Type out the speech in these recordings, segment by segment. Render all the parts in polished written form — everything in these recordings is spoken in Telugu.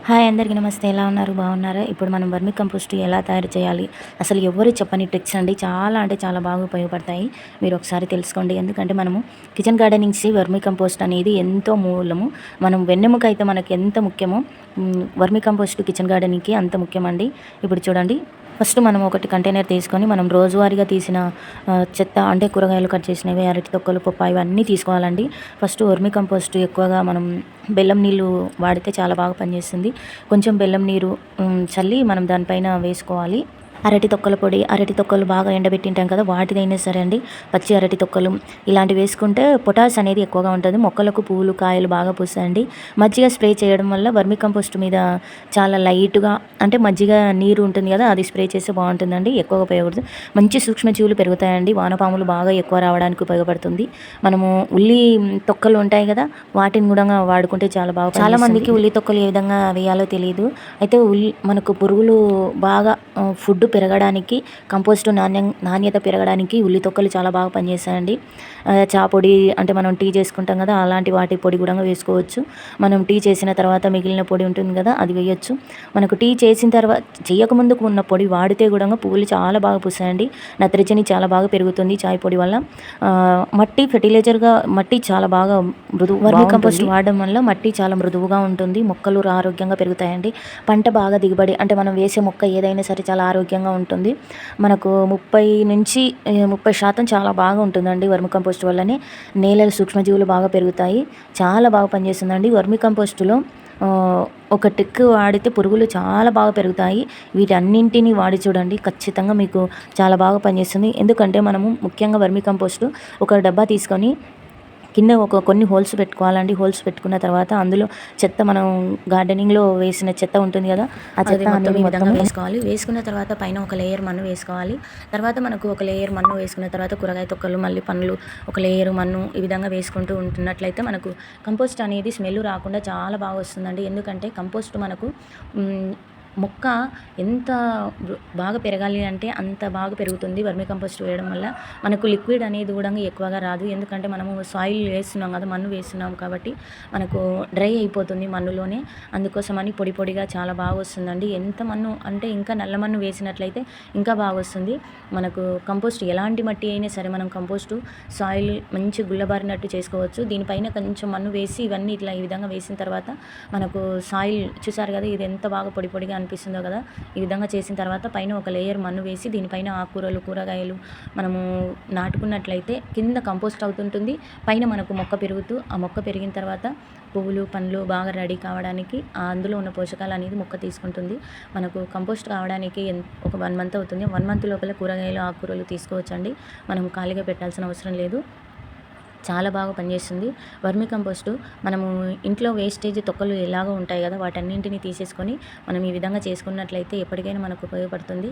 హాయ్ అందరికీ నమస్తే. ఎలా ఉన్నారు? బాగున్నారా? ఇప్పుడు మనం వర్మి కంపోస్ట్ ఎలా తయారు చేయాలి? అసలు ఎవ్వరు చెప్పని ట్రిక్స్ అండి. చాలా అంటే చాలా బాగా ఉపయోగపడతాయి. మీరు ఒకసారి తెలుసుకోండి. ఎందుకంటే మనము కిచెన్ గార్డెనింగ్స్‌కి వర్మి కంపోస్ట్ అనేది ఎంతో మూలము. మనం వెన్నెముక అయితే మనకి ఎంత ముఖ్యమో వర్మి కంపోస్ట్ కిచెన్ గార్డెనింగ్‌కి అంత ముఖ్యమండి. ఇప్పుడు చూడండి. ఫస్ట్ మనం ఒకటి కంటైనర్ తీసుకొని మనం రోజువారీగా తీసిన చెత్త అంటే కూరగాయలు కట్ చేసినవి, అరటి తొక్కలు, పప్పాయ ఇవన్నీ తీసుకోవాలండి. ఫస్ట్ వర్మి కంపోస్ట్ ఎక్కువగా మనం బెల్లం నీళ్ళు వాడితే చాలా బాగా పనిచేస్తుంది. కొంచెం బెల్లం నీరు చల్లి మనం దానిపైన వేసుకోవాలి. అరటి తొక్కల పొడి, అరటి తొక్కలు బాగా ఎండబెట్టింటాం కదా, వాటిదైనా సరే అండి. పచ్చి అరటి తొక్కలు ఇలాంటివి వేసుకుంటే పొటాష్ అనేది ఎక్కువగా ఉంటుంది. మొక్కలకు పువ్వులు, కాయలు బాగా పూస్తాయండి. మజ్జిగ స్ప్రే చేయడం వల్ల వర్మి కంపోస్ట్ మీద చాలా లైట్‌గా అంటే మజ్జిగ నీరు ఉంటుంది కదా, అది స్ప్రే చేస్తే బాగుంటుందండి. ఎక్కువగా ఉపయోగపడుతుంది. మంచి సూక్ష్మజీవులు పెరుగుతాయండి. వానపాములు బాగా ఎక్కువ రావడానికి ఉపయోగపడుతుంది. మనము ఉల్లి తొక్కలు ఉంటాయి కదా, వాటిని కూడా వాడుకుంటే చాలా బాగా చాలా మందికి ఉల్లి తొక్కలు ఏ విధంగా వేయాలో తెలియదు. అయితే మనకు పురుగులు బాగా ఫుడ్ పెరగడానికి, కంపోస్ట్ నాణ్యత పెరగడానికి ఉల్లి తొక్కలు చాలా బాగా పనిచేస్తాయండి. చా పొడి అంటే మనం టీ చేసుకుంటాం కదా, అలాంటి వాటి పొడి కూడా వేసుకోవచ్చు. మనం టీ చేసిన తర్వాత మిగిలిన పొడి ఉంటుంది కదా, అది వేయొచ్చు. మనకు టీ చేసిన తర్వాత చేయకముందుకు ఉన్న పొడి వాడితే కూడా పువ్వులు చాలా బాగా పూస్తాయండి. నత్రజని చాలా బాగా పెరుగుతుంది చాయ్ పొడి వల్ల. మట్టి ఫెర్టిలైజర్గా మట్టి చాలా బాగా మృదువు. వర్మి కంపోస్ట్ వాడడం వల్ల మట్టి చాలా మృదువుగా ఉంటుంది. మొక్కలు ఆరోగ్యంగా పెరుగుతాయండి. పంట బాగా దిగుబడి అంటే మనం వేసే మొక్క ఏదైనా సరే చాలా ఆరోగ్యంగా ఉంటుంది. మనకు 30% చాలా బాగా ఉంటుందండి వర్మి కంపోస్ట్ వల్లనే. నేలల సూక్ష్మజీవులు బాగా పెరుగుతాయి. చాలా బాగా పనిచేస్తుందండి వర్మి కంపోస్టులో. ఒక ట్రిక్ వాడితే పురుగులు చాలా బాగా పెరుగుతాయి. వీటన్నింటిని వాడి చూడండి, ఖచ్చితంగా మీకు చాలా బాగా పనిచేస్తుంది. ఎందుకంటే మనము ముఖ్యంగా వర్మి కంపోస్ట్ ఒక డబ్బా తీసుకొని కింద కొన్ని హోల్స్ పెట్టుకోవాలండి. హోల్స్ పెట్టుకున్న తర్వాత అందులో చెత్త మనం గార్డెనింగ్లో వేసిన చెత్త ఉంటుంది కదా, ఆ చెత్త మొత్తం ఈ విధంగా వేసుకోవాలి. వేసుకున్న తర్వాత పైన ఒక లేయర్ మన్ను వేసుకోవాలి. తర్వాత మనకు ఒక లేయర్ మన్ను వేసుకున్న తర్వాత కూరగాయ తొక్కలు, మళ్ళీ పండ్లు, ఒక లేయర్ మన్ను ఈ విధంగా వేసుకుంటూ ఉంటున్నట్లయితే మనకు కంపోస్ట్ అనేది స్మెల్ రాకుండా చాలా బాగా వస్తుందండి. ఎందుకంటే కంపోస్ట్ మనకు మొక్క ఎంత బాగా పెరగాలి అంటే అంత బాగా పెరుగుతుంది. వర్మి కంపోస్ట్ వేయడం వల్ల మనకు లిక్విడ్ అనేది కూడా ఎక్కువగా రాదు. ఎందుకంటే మనము సాయిల్ వేస్తున్నాం కదా, మన్ను వేస్తున్నాం కాబట్టి మనకు డ్రై అయిపోతుంది మన్నులోనే. అందుకోసమని పొడి పొడిగా చాలా బాగా వస్తుందండి. ఎంత మన్ను అంటే ఇంకా నల్ల మన్ను వేసినట్లయితే ఇంకా బాగా వస్తుంది. మనకు కంపోస్ట్ ఎలాంటి మట్టి అయినా సరే మనం కంపోస్టు సాయిల్ మంచి గుల్లబారినట్టు చేసుకోవచ్చు. దీనిపైన కొంచెం మన్ను వేసి ఇవన్నీ ఇట్లా ఈ విధంగా వేసిన తర్వాత మనకు సాయిల్ చూసారు కదా, ఇది ఎంత బాగా పొడి పొడిగా అనిపిస్తుందో కదా. ఈ విధంగా చేసిన తర్వాత పైన ఒక లేయర్ మన్ను వేసి దీనిపైన ఆకుకూరలు, కూరగాయలు మనము నాటుకున్నట్లయితే కింద కంపోస్ట్ అవుతుంటుంది. పైన మనకు మొక్క పెరుగుతూ, ఆ మొక్క పెరిగిన తర్వాత పువ్వులు, పండ్లు బాగా రెడీ కావడానికి అందులో ఉన్న పోషకాలు అనేది మొక్క తీసుకుంటుంది. మనకు కంపోస్ట్ కావడానికి ఒక 1 మంత్ అవుతుంది. 1 మంత్ లోపల కూరగాయలు, ఆకుకూరలు తీసుకోవచ్చండి. మనం ఖాళీగా పెట్టాల్సిన అవసరం లేదు. చాలా బాగా పనిచేస్తుంది వర్మి కంపోస్టు. మనము ఇంట్లో వేస్టేజ్ తొక్కలు ఎలాగో ఉంటాయి కదా, వాటన్నింటినీ తీసేసుకొని మనం ఈ విధంగా చేసుకున్నట్లయితే ఎప్పటికైనా మనకు ఉపయోగపడుతుంది.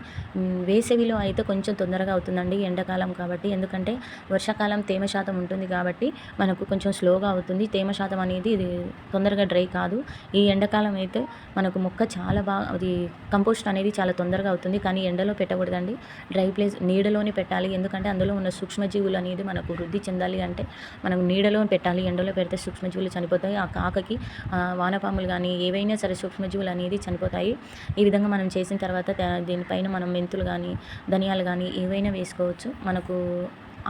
వేసవిలో అయితే కొంచెం తొందరగా అవుతుందండి, ఎండాకాలం కాబట్టి. ఎందుకంటే వర్షాకాలం తేమ శాతం ఉంటుంది కాబట్టి మనకు కొంచెం స్లోగా అవుతుంది. తేమ శాతం అనేది ఇది తొందరగా డ్రై కాదు. ఈ ఎండాకాలం అయితే మనకు మొక్క చాలా బాగా అది కంపోస్ట్ అనేది చాలా తొందరగా అవుతుంది. కానీ ఎండలో పెట్టకూడదండి, డ్రై ప్లేస్ నీడలోనే పెట్టాలి. ఎందుకంటే అందులో ఉన్న సూక్ష్మజీవులు అనేది మనకు వృద్ధి చెందాలి అంటే మనం నీడలో పెట్టాలి. ఎండలో పెడితే సూక్ష్మజీవులు చనిపోతాయి. ఆ కాకకి వానపాములు కానీ ఏవైనా సరే సూక్ష్మజీవులు అనేది చనిపోతాయి. ఈ విధంగా మనం చేసిన తర్వాత దీనిపైన మనం మెంతులు కానీ, ధనియాలు కానీ ఏవైనా వేసుకోవచ్చు. మనకు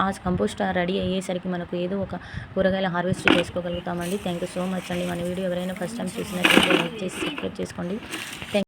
ఆ కంపోస్ట్ రెడీ అయ్యేసరికి మనకు ఏదో ఒక కూరగాయల హార్వెస్ట్ చేసుకోగలుగుతామండి. థ్యాంక్ యూ సో మచ్ అండి. మన వీడియో ఎవరైనా ఫస్ట్ టైం చూసినట్లయితే లైక్ చేసి సబ్స్క్రైబ్ చేసుకోండి.